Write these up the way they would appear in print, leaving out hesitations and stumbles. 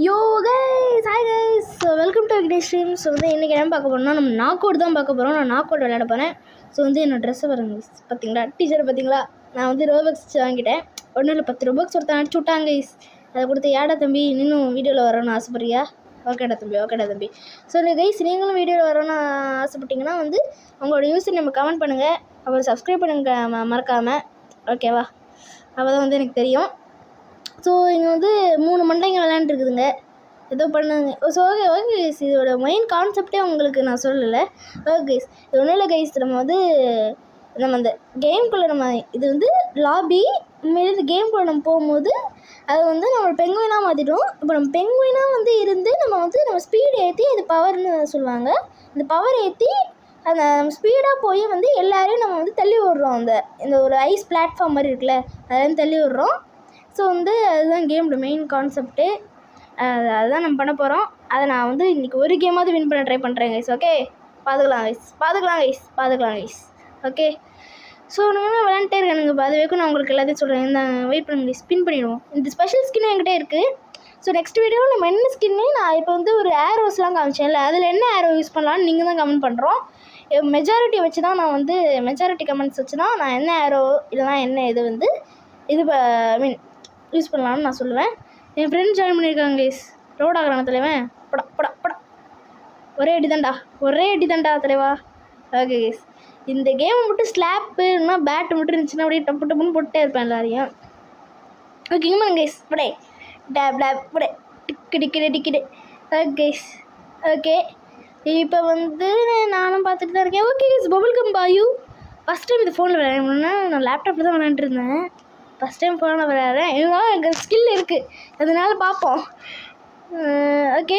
Yo guys hi guys, so welcome to Vignesh stream. So வந்து இன்றைக்கி என்ன பார்க்க போகிறோம்னா, நம்ம நாக் அவுட் தான் பார்க்க போகிறோம். நான் நாக் அவுட் விளையாட போகிறேன். ஸோ வந்து என்னோட ட்ரெஸ்ஸை பாருங்க பார்த்தீங்களா, டீஷர்ட் பார்த்தீங்களா. நான் வந்து ரோபக்ஸ் வாங்கிட்டேன். ஒன்றும் இல்லை, 10 ரோபக்ஸ் ஒருத்தன் அனுப்பிச்சி விட்டாங்க கைஸ். அதை கொடுத்து ஏடா தம்பி இன்னும் வீடியோவில் வரணும்னு ஆசைப்பட்றியா? ஓகேடா தம்பி. ஸோ இல்லை கைஸ், நீங்களும் வீடியோவில் வரணும்னு ஆசைப்பட்டீங்கன்னா வந்து உங்களோட யூஸர் நம்ம கமெண்ட் பண்ணுங்கள், அப்புறம் சப்ஸ்கிரைப் பண்ணுங்க மறக்காமல். ஓகேவா? அப்போ தான் வந்து எனக்கு தெரியும். ஸோ இங்கே வந்து 3 மண்டைங்க விளையாண்டுருக்குதுங்க, ஏதோ பண்ணுங்க. ஸோ ஓகே கைஸ், இதோட மெயின் கான்செப்டே உங்களுக்கு நான் சொல்லலை. ஓகே கைஸ், இது ஒன்றும் இல்லை கைஸ், நம்ம அந்த கேம்குள்ளே இது வந்து லாபி. உண்மையிலே இந்த கேம்குள்ளே நம்ம போகும்போது அது வந்து நம்ம பெங்குயினாக மாற்றிட்டோம். இப்போ நம்ம பெங்குயினாக இருந்து நம்ம ஸ்பீடு ஏற்றி, அது பவர்னு சொல்லுவாங்க. அந்த பவர் ஏற்றி அந்த ஸ்பீடாக போய் எல்லாரையும் நம்ம தள்ளி விட்றோம். இந்த ஒரு ஐஸ் பிளாட்ஃபார்ம் மாதிரி இருக்குல்ல, அதெல்லாம் தள்ளி விட்றோம். ஸோ அதுதான் கேமோட மெயின் கான்செப்ட்டு. அதுதான் நம்ம பண்ண போகிறோம். அதை நான் இன்றைக்கி ஒரு கேமாவது வின் பண்ண ட்ரை பண்ணுறேன் கைஸ். ஓகே, பார்த்துக்கலாம் கைஸ். ஓகே, ஸோ நம்ம விளையாண்டே இருக்கானுங்க. அது வரைக்கும் நான் உங்களுக்கு எல்லாத்தையும் சொல்கிறேன். இந்த வெயிட் பண்ணுங்க, ஸ்பின் பண்ணிவிடுவோம். இந்த ஸ்பெஷல் ஸ்கின்னும் என்கிட்ட இருக்குது. ஸோ நெக்ஸ்ட் வீடியோவில் நம்ம என்ன ஸ்கின்னு, நான் இப்போ ஒரு ஏரோஸ்லாம் காமிச்சேன்ல, அதில் என்ன ஏரோ யூஸ் பண்ணலான்னு நீங்கள் தான் கமெண்ட் பண்ணுறோம். மெஜாரிட்டி வச்சு தான் நான் மெஜாரிட்டி கமெண்ட்ஸ் வச்சு தான் நான் என்ன ஏரோ இல்லைனா என்ன இது ஐ மீன் யூஸ் பண்ணலான்னு நான் சொல்லுவேன். என் ஃப்ரெண்ட் ஜாயின் பண்ணியிருக்காங்க கைஸ். ரோட் ஆகிறான தலைவன், படா ஒரே அடி தாண்டா தலைவா. ஓகே கைஸ், இந்த கேமை மட்டும் ஸ்லாப்புன்னா பேட்டு மட்டும் இருந்துச்சுன்னா அப்படியே டப்புன்னு போட்டே இருப்பேன் எல்லாரையும். ஓகேங்கம்மா கைஸ், படே டேப் படே டிக்கிடு. ஓகே கைஸ், ஓகே இப்போ நானும் பார்த்துட்டு தான் இருக்கேன். ஓகே கைஸ், பபுள் கம் பாயு ஃபஸ்ட் டைம் இது ஃபோனில் விளையாடணும்னா, நான் லேப்டாப்பில் தான் விளையாண்டுருந்தேன். ஃபஸ்ட் டைம் ஃபோனில் விளையாடுறேன். இருந்தாலும் எனக்கு ஸ்கில் இருக்குது, அதனால பார்ப்போம். ஓகே,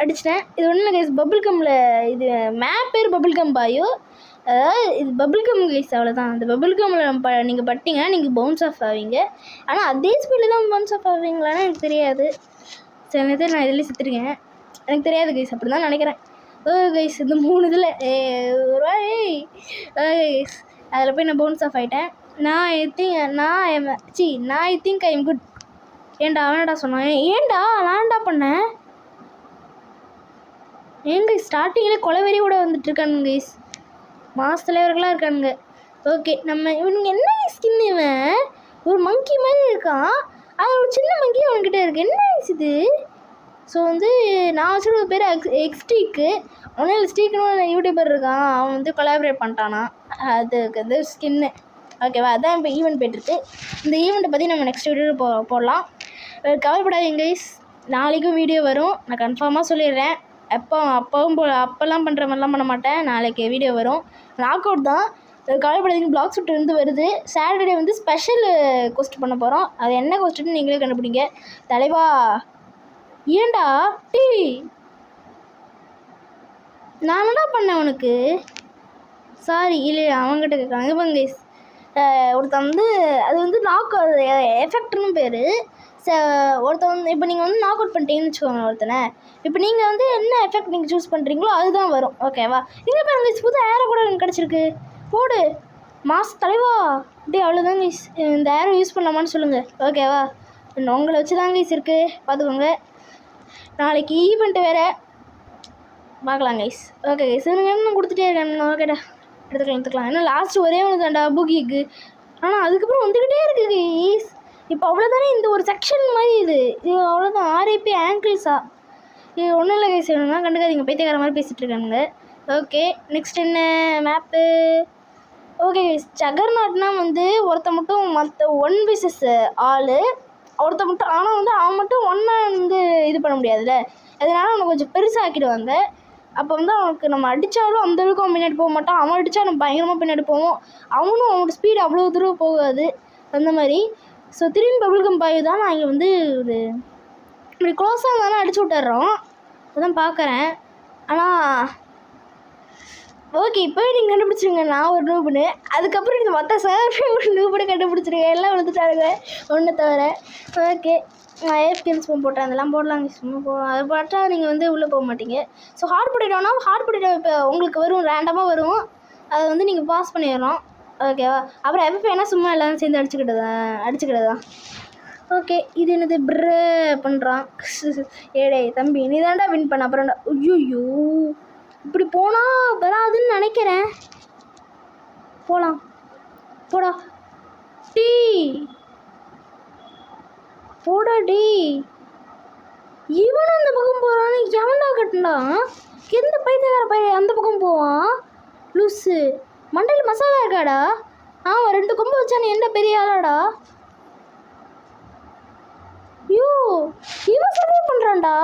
அடிச்சிட்டேன். இது ஒன்றும் இல்லை கைஸ், பபுள் கம்மில் இது மேப் பேர் பபுள் கம் பாயு. அதாவது இது பபுள் கம் கைஸ், அவ்வளோதான். அந்த பபுள் கம்மில் நீங்கள் பட்டிங்கன்னா நீங்கள் பவுன்ஸ் ஆஃப் ஆவீங்க. ஆனால் அதே ஸ்பீடில் தான் பவுன்ஸ் ஆஃப் ஆவீங்களான்னு எனக்கு தெரியாது. சில நேரத்தில் நான் இதுலேயே சுற்றிருக்கேன், எனக்கு தெரியாது கைஸ், அப்படி தான் நினைக்கிறேன். ஓ கைஸ், இந்த 3 இதில் கைஸ் அதில் போய் நான் பவுன்ஸ் ஆஃப் ஆகிட்டேன். நான் I think I am good. ஏன்டா அவனடா சொன்னான், ஏன்டா நான்டா பண்ணேன். ஏங்க ஸ்டார்டிங்கில் கொலைவெறி கூட வந்துட்டுருக்கானுங்க கைஸ், மாஸ் தலைவர்களாக இருக்கானுங்க. ஓகே, இவனுங்க என்ன ஸ்கின், இவன் ஒரு மங்கி மாதிரி இருக்கான், அது ஒரு சின்ன மங்கி அவன்கிட்ட இருக்குது. என்ன இது? ஸோ நான் வச்சுருக்க பேர் எக்ஸ்டீக்கு. ஒன்றும் ஸ்டீக்குன்னு யூடியூபர் இருக்கான், அவன் கொலாபரேட் பண்ணிட்டானா, அதுக்கு ஸ்கின்னு. ஓகேவா? அதான் இப்போ ஈவெண்ட் போய்ட்டுருக்கு. இந்த ஈவெண்ட்டை பற்றி நம்ம நெக்ஸ்ட் வீடியோவில் போடலாம். கவலைப்படாதீங்க கைஸ், நாளைக்கும் வீடியோ வரும். நான் கன்ஃபார்மாக சொல்லிடுறேன். அப்போல்லாம் பண்ணுற மாதிரிலாம் பண்ண மாட்டேன். நாளைக்கு வீடியோ வரும். நாக் அவுட் தான், கவலைப்படாதீங்க. பிளாக் ஷூட் வருது. சாட்டர்டே ஸ்பெஷல் கொஸ்ட் பண்ண போகிறோம். அது என்ன கொஸ்ட்டுன்னு நீங்களே கண்டுபிடிங்க. தலைவா ஏண்டா டீ நான் என்னடா பண்ணேன் உனக்கு? சாரி, இல்லை அவங்ககிட்ட கேட்குறாங்க. இப்போ கைஸ், ஒருத்தன் அது நாக் எஃபெக்ட்னு பேர். ஒருத்தன் இப்போ நீங்கள் நாக் அவுட் பண்ணிட்டீங்கன்னு வச்சுக்கோங்க ஒருத்தனை. இப்போ நீங்கள் என்ன எஃபெக்ட் நீங்கள் சூஸ் பண்ணுறீங்களோ அதுதான் வரும். ஓகேவா? இங்கே பாருங்க கைஸ், புது ஏரோ கூட எனக்கு கிடச்சிருக்கு. போடு மாஸ் தலைவா. அப்படியே அவ்வளோதான் கைஸ், இந்த ஏரோ யூஸ் பண்ணலாமான்னு சொல்லுங்கள். ஓகேவா? உங்களை வச்சு தான் கைஸ் இருக்குது, பார்த்துக்கோங்க. நாளைக்கு ஈவெண்ட்டு வேறு பார்க்கலாம் கைஸ். ஓகே கைஸ், இன்னும் கொடுத்துட்டே இருக்கேன். ஓகேடா, எடுத்துக்கலாம். ஏன்னா லாஸ்ட்டு ஒரே ஒன்று தான்டா பூகிக்கு, ஆனால் அதுக்கப்புறம் வந்துக்கிட்டே இருக்குது கைஸ். இப்போ அவ்வளோதானே, இந்த ஒரு செக்ஷன் மாதிரி இது அவ்வளோதான். ஆர்ஐபி ஆங்கிள்ஸா, இது ஒன்றும் இல்லை கைஸ், வேணும்னா கண்டுக்காதீங்க, பைத்தியக்கார மாதிரி பேசிகிட்டு இருக்கானுங்க. ஓகே, நெக்ஸ்ட் என்ன மேப்பு? ஓகே கைஸ், ஜகர்நாட்னா ஒருத்த மட்டும் மற்ற 1 vs ஆள் ஒருத்த மட்டும், ஆனால் அவன் மட்டும் ஒன்றா இது பண்ண முடியாதுல்ல, அதனால அவனை கொஞ்சம் பெருசாக ஆக்கிடுவாங்க. அப்போ அவனுக்கு நம்ம அடித்தாலும் அந்தளவுக்கு அவன் பின்னாடி போக மாட்டான். அவன் அடித்தா நம்ம பயங்கரமாக பின்னாடி போவோம். அவனும் அவனோட ஸ்பீடு அவ்வளோ தூரம் போகாது, அந்த மாதிரி. ஸோ திரும்பி பபுள் கம் பாய் தான் நான் இங்கே ஒரு இப்படி க்ளோஸாக இருந்தாலும் அடிச்சு விட்டுறோம். அதான் பார்க்குறேன். ஆனால் ஓகே, இப்போ நீங்கள் கண்டுபிடிச்சிருங்க நான் ஒரு நூபுன்னு. அதுக்கப்புறம் இந்த மற்ற சார் ஒரு நூபுன்னு கண்டுபிடிச்சிருங்க. எல்லாம் விழுந்துட்டாருங்க ஒன்றை தவிர. ஓகே, நான் ஏஎஃப்கேன்னு சும்மா போட்டேன், அதெல்லாம் போடலாங்க. சும்மா அதை பார்த்தா நீங்கள் உள்ளே போக மாட்டீங்க. ஸோ ஹார்ட் பண்ணிட்டோன்னா ஹார்ட் பண்ணிட்டோம் இப்போ உங்களுக்கு வரும், ரேண்டமாக வரும். அதை நீங்கள் பாஸ் பண்ணிடணும். ஓகேவா? அப்புறம் எப்போ வேணால் சும்மா எல்லோரும் சேர்ந்து அடிச்சுக்கிட்டது தான். ஓகே இது என்னது ப்ர பண்ணுறான். ஏடே தம்பி நீ தாண்டா வின் பண்ண அப்புறம்டா. ஐயோ இப்படி போனால் வராதுன்னு நினைக்கிறேன். போகலாம் போடா டீ போடா டீ. இவனும் அந்த பக்கம் போகிறான்னு எவன்டா கட்டினா? எந்த பைத்தியக்கார பையன் அந்த பக்கம் போவான்? லூஸு மண்டையில் மசாலா இருக்காடா? ஆமாம் 2 கொம்பு வச்சானே என்ன பெரிய ஆளாடா? ஐயோ இவன் சர்வே பண்ணுறான்டா.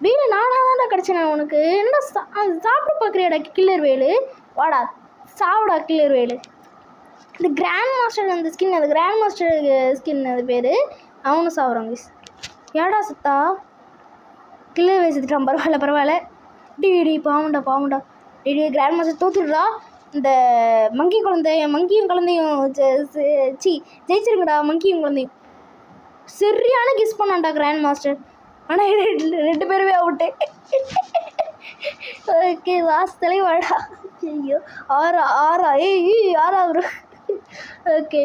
வேலு நானாக தான்டா கிடச்சேன் உனக்கு. என்ன சாப்பிட பார்க்குறியாடா கில்லர் வேலு? வாடா சாப்பிடா கில்லர் வேலு. இந்த கிராண்ட் மாஸ்டர் அந்த ஸ்கின், அது கிராண்ட் மாஸ்டர் ஸ்கின் அது பேர். அவனும் சாப்பிட்றாங்க. ஏடா சுத்தா கில்லர் வச்சுட்டான். பரவாயில்ல டி பாவண்டா டி கிராண்ட் மாஸ்டர் தோத்துடுறா. இந்த மங்கியும் குழந்தையும் ஜெயிச்சிருங்கடா. மங்கியும் குழந்தையும் சரியான கிஸ் பண்ணான்டா கிராண்ட் மாஸ்டர். ஆனால் 2 பேருமே அவுட்டு. ஓகே வாசத்தலை வாடா. ஐயோ ஆறாவது. ஓகே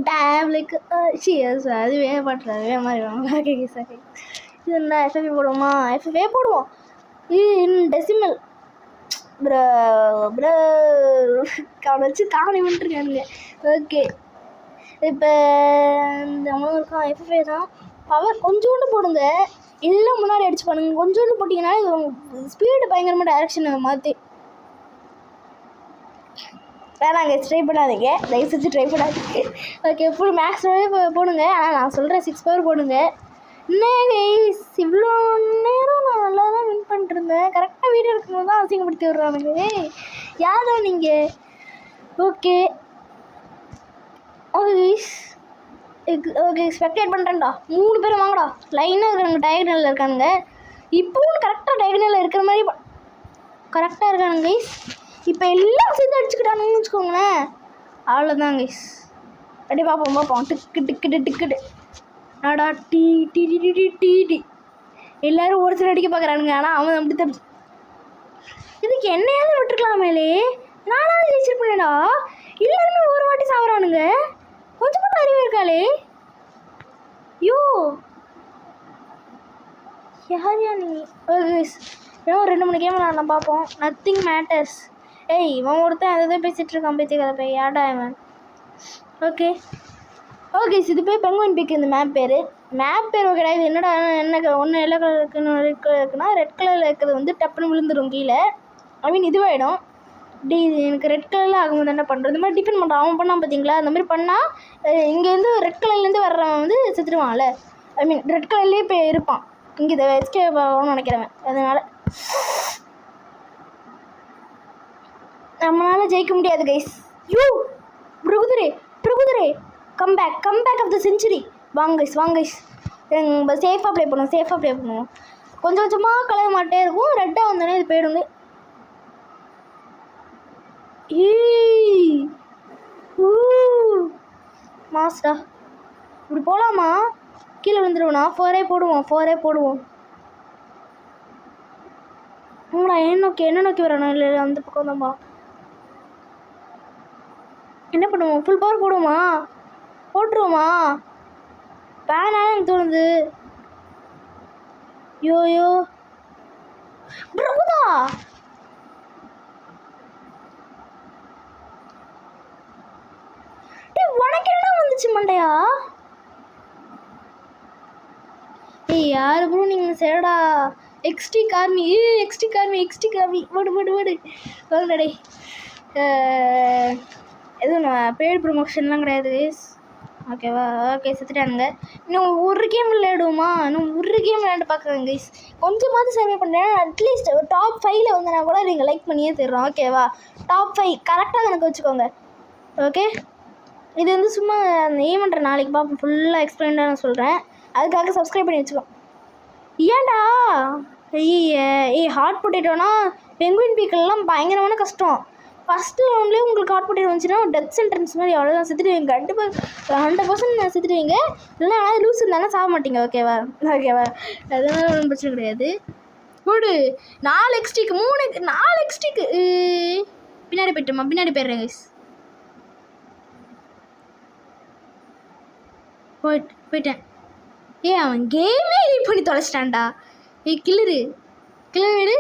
டேப்லுக்கு அதுவே பண்ணுறது மாதிரி. ஓகே சார் இது என்ன எஃப்எஃபே போடுவோமா? எஃப்எஃபே போடுவோம். டெசிமல் ப்ரோ அவனை வச்சு காணி பண்ணிட்டுருக்கானுங்க. ஓகே இப்போ இந்த அவ்வளோ இருக்கான். எஃப்எஃபே தான் பவர் கொஞ்சோண்டு போடுங்க. எல்லாம் முன்னாடி அடிச்சு பண்ணுங்க. கொஞ்சோண்டு போட்டிங்கன்னா ஸ்பீடு பயங்கரமாக டைரக்ஷன் மாற்றி. வேணாங்க ட்ரை பண்ணாதீங்க, தயவு செஞ்சு ட்ரை பண்ணாதீங்க. ஓகே ஃபுல் மேக்ஸிமமே போடுங்க. ஆனால் நான் சொல்கிறேன் 6 பவர் போடுங்க. என்ன இவ்வளோ நேரம் நான் நல்லா தான் வின் பண்ணிட்டுருந்தேன். கரெக்டாக வீடியோ எடுக்கும்போது தான் அசிங்கப்படுத்தி விட்றானுங்க. யாரோ நீங்கள். Okay okay spectate பண்ணுறேன்டா. 3 பேரும் வாங்கடா. லைனாக இருக்கிறாங்க, டயகனலில் இருக்கானுங்க. இப்போவும் கரெக்டாக டயகனலில் இருக்கிற மாதிரி கரெக்டாக இருக்கானுங்க கைஸ். இப்போ எல்லாம் சேர்ந்து அடிச்சுக்கிட்டானுங்கன்னு வச்சுக்கோங்களேன். அவ்வளோதான் கைஸ். அப்படியே பார்ப்போம் டிக்கு நாடா டீ டி டி டி டி டி டி எல்லோரும் ஒருத்தர் அடிக்க பார்க்குறானுங்க. ஆனால் அவன் அப்படி தப்பு. இதுக்கு என்னையாவது விட்டுருக்கலாமேலே. நானாவது ஜெயிச்சிருப்பேன்டா. எல்லாருமே ஒரு வாட்டி சாப்பிட்றானுங்க. கொஞ்சம் மட்டும் அறிவு இருக்காளே. யோ யாரையா நீ? ஓகே இன்னும் 2-3 கேம் நான் பார்ப்போம். Nothing matters. இவன் ஒருத்தன் அதை தான் பேசிகிட்டு இருக்கான். பேச்சு கதை போய் ஏடா இவன். ஓகே இது போய் பெங்குயின் பீக். இந்த மேப் பேர் ஓகேடா. இது என்னடா ஒன்று எல்லோ கலர் இருக்குன்னு இருக்குன்னா ரெட் கலரில் இருக்கிறது வந்து டப்புன்னு விழுந்துடும் கீழே. இதுவாகிடும். இது எனக்கு ரெட் கலரில் ஆகும்போது என்ன பண்ணுறது? இந்த மாதிரி டிஃபெண்ட் பண்ணுறான். அவன் பண்ணான் பார்த்தீங்களா? அந்த மாதிரி பண்ணால் இங்கேருந்து ரெட் கலர்லேருந்து வர்றவன் வந்து செத்துடுவான்ல. ரெட் கலர்லேயே இப்போ இருப்பான். இங்கே இதை எஸ்கே ஆகணும்னு நினைக்கிறவன். அதனால் நம்மளால் ஜெயிக்க முடியாது கைஸ். பிரகுதிரே கம்பேக் ஆஃப் த செஞ்சுரி. வாங்க கைஸ் சேஃபாக ப்ளே பண்ணுவோம். கொஞ்சம் கொஞ்சமாக கலக மாட்டே இருக்கும். ரெட்டாக வந்தோடனே இது போயிடுங்க. மாஸ்டா இப்படி போகலாமா? கீழே விழுந்துருவோண்ணா. 4 போடுவோம். உங்களா என்ன நோக்கி வரணும்? இல்லை அந்த பக்கம் தான்ப்பா. என்ன பண்ணுவோம்? ஃபுல் பவர் போட்டுருவோமா? வேணாம் எனக்கு தோணுது. யோ பிரபுதா உனக்கு என்ன வந்துச்சு மண்டையா? யாரு ப்ரோ நீங்கள் சேடா? எக்ஸ்டி கார்மி ஓடு சொல்றடே. எதுவும் பெய்டு ப்ரொமோஷன்லாம் கிடையாது. ஓகேவா? ஓகே செத்துட்டானுங்க. இன்னும் ஒரு கேம் விளையாடுவோமா? விளையாண்டு பார்க்குறேன் கைஸ். கொஞ்சமாவது சர்வே பண்ணுறேன். அட்லீஸ்ட் டாப் 5ல் வந்தனா கூட நீங்கள் லைக் பண்ணியே தர்றோம். ஓகேவா? டாப் 5 கரெக்டாக எனக்கு வச்சுக்கோங்க. ஓகே இது வந்து சும்மா அந்த ஈவெண்ட்ற நாளைக்கு பார்ப்போம். ஃபுல்லாக எக்ஸ்பிளைண்டாக நான் சொல்கிறேன். அதுக்காக சப்ஸ்கிரைப் பண்ணி வச்சுக்கோ. ஏன்டா ஹாட் பொட்டேட்டோனா பெங்குயின் பீக்கெல்லாம் பயங்கரமான கஷ்டம். ஃபஸ்ட்டு ரவுண்ட்லேயே உங்களுக்கு ஹாட் பொட்டேட்டோ வந்துச்சுன்னா டெத் சென்டென்ஸ் மாதிரி அவ்வளோதான். செத்துடுவீங்க. கண்டிப்பாக 100% செத்துடுவீங்க. இல்லைன்னா ஆனால் லூஸ் இருந்தாலும் சாக மாட்டீங்க. ஓகேவா? அதனால ஒன்றும் பிரச்சனை கிடையாது. போடு 4 எக்ஸ்டிக்கு 4 எக்ஸ்டிக்கு பின்னாடி போயிட்டோமா? பின்னாடி போயிடுறேன் கைஸ். போயிட்டேன். அவன் கேமே எடிட் பண்ணி தொலைச்சிட்டான்டா. கிளிரு வீடு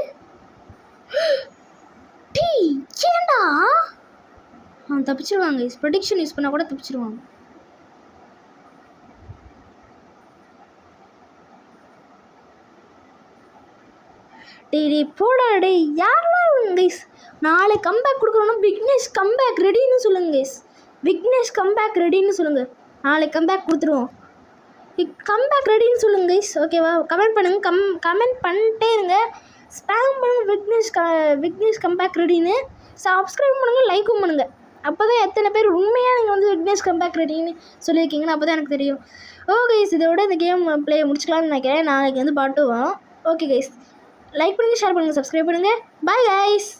டீ ஏண்டா அவன் தப்பிச்சிருவாங்க. ப்ரொடிக்ஷன் யூஸ் பண்ணால் கூட தப்பிச்சிருவாங்க. டே போடா டே யாரெல்லாம் கைஸ் நாளை கம்பேக் கொடுக்குறோன்னா விக்னேஷ் கம்பேக் ரெடின்னு சொல்லுங்க கைஸ். விக்னேஷ் கம்பேக் ரெடின்னு சொல்லுங்கள். நாளை கம்பேக் கொடுத்துருவோம். கம்பேக் ரெடின்னு சொல்லுங்க கைஸ். ஓகேவா? கமெண்ட் பண்ணுங்கள். கமெண்ட் பண்ணிட்டே இருங்க. ஸ்பேம் பண்ணுங்கள் விக்னேஷ் கம்பேக் ரெடின்னு. சப்ஸ்கிரைப் பண்ணுங்கள், லைக்கும் பண்ணுங்கள். அப்போ தான் எத்தனை பேர் உண்மையாக நீங்கள் வந்து விக்னேஷ் கம்பேக் ரெடின்னு சொல்லியிருக்கீங்கன்னு அப்போ தான் எனக்கு தெரியும். ஓகே கைஸ், இதோட இந்த கேம் ப்ளே முடிச்சுக்கலாம்னு நினைக்கிறேன். நாளைக்கு வந்து பாட்டு வரும். ஓகே கைஸ், லைக் பண்ணுங்கள், ஷேர் பண்ணுங்கள், சப்ஸ்கிரைப் பண்ணுங்கள். Bye guys.